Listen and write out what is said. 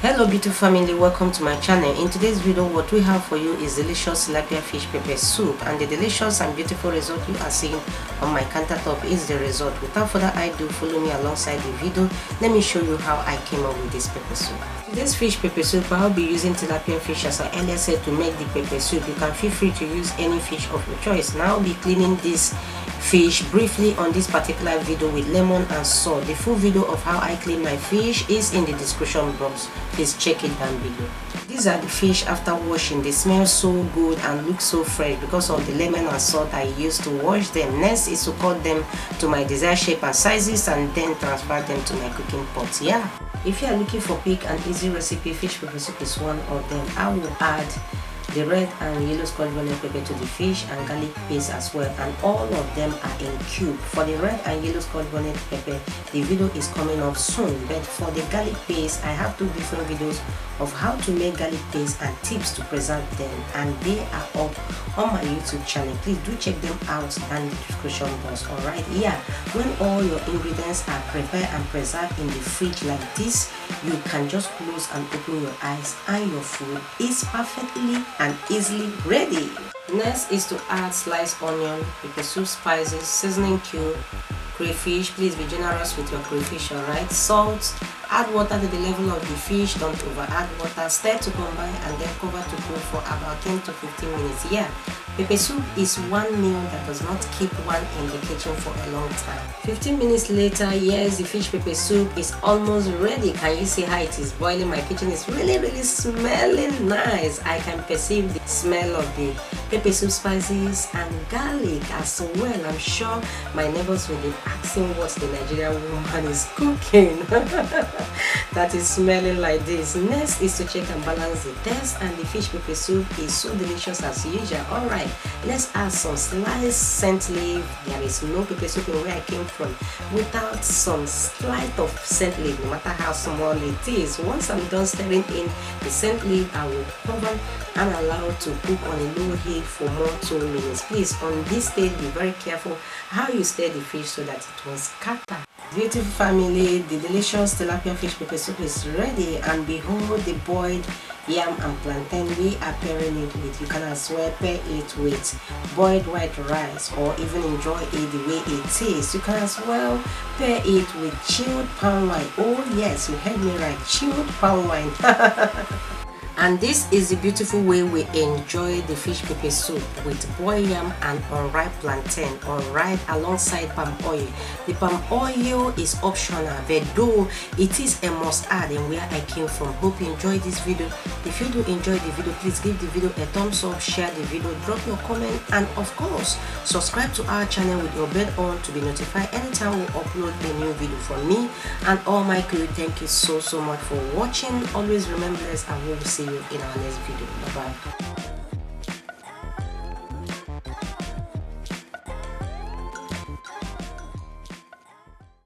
Hello beautiful family, welcome to my channel. In today's video, what we have for you is delicious tilapia fish pepper soup, and the delicious and beautiful result you are seeing on my countertop is the result. Without further ado, follow me alongside the video. Let me show you how I came up with this pepper soup. Today's fish pepper soup, I'll be using tilapia fish as I earlier said to make the pepper soup. You can feel free to use any fish of your choice. Now I'll be cleaning this fish briefly on this particular video with lemon and salt. The full video of how I clean my fish is in the description box. Please check it down below. These are the fish after washing. They smell so good and look so fresh because of the lemon and salt I used to wash them. Next is to cut them to my desired shape and sizes and then transfer them to my cooking pot. Yeah, if you are looking for quick and easy recipe, fish pepper soup is one of them. I will add the red and yellow Scotch bonnet pepper to the fish and garlic paste as well, and all of them are in cube. For the red and yellow Scotch bonnet pepper, the video is coming up soon, but for the garlic paste, I have two different videos of how to make garlic paste and tips to preserve them, and they are up on my YouTube channel. Please do check them out in the description box. Alright, yeah, when all your ingredients are prepared and preserved in the fridge like this, you can just close and open your eyes and your food is perfectly and easily ready. Next is to add sliced onion, pepper soup spices, seasoning cube, crayfish. Please be generous with your crayfish. Alright, salt. Add water to the level of the fish. Don't over add water. Stir to combine and then cover to cook for about 10 to 15 minutes. Yeah, pepper soup is one meal that does not keep one in the kitchen for a long time. 15 minutes later, yes, the fish pepper soup is almost ready. Can you see how it is boiling? My kitchen is really smelling nice. I can perceive the smell of the pepper soup spices and garlic as well. I'm sure my neighbors will be asking what the Nigerian woman is cooking that is smelling like this. Next is to check and balance the taste, and the fish pepper soup is so delicious as usual. Alright, let's add some sliced scent leaf. There is no pepper soup in where I came from without some slice of scent leaf, no matter how small it is. Once I'm done stirring in the scent leaf, I will cover and allow it to cook on a low heat for more 2 minutes. Please, on this stage, be very careful how you stir the fish so that it won't scatter. Beautiful family, the delicious tilapia fish pepper soup is ready, and behold the boiled yam and plantain we are pairing it with. You can as well pair it with boiled white rice or even enjoy it the way it is. You can as well pair it with chilled palm wine. Oh yes, you heard me right, chilled palm wine. And this is the beautiful way we enjoy the fish pepper soup with boiled yam and unripe plantain, unripe alongside palm oil. The palm oil is optional, but though it is a must add in where I came from. Hope you enjoyed this video. If you do enjoy the video, please give the video a thumbs up, share the video, drop your comment, and of course subscribe to our channel with your bell on to be notified anytime we upload a new video from me and all my crew. Thank you so much for watching. Always remember this, and we will see you in our next video. Bye bye.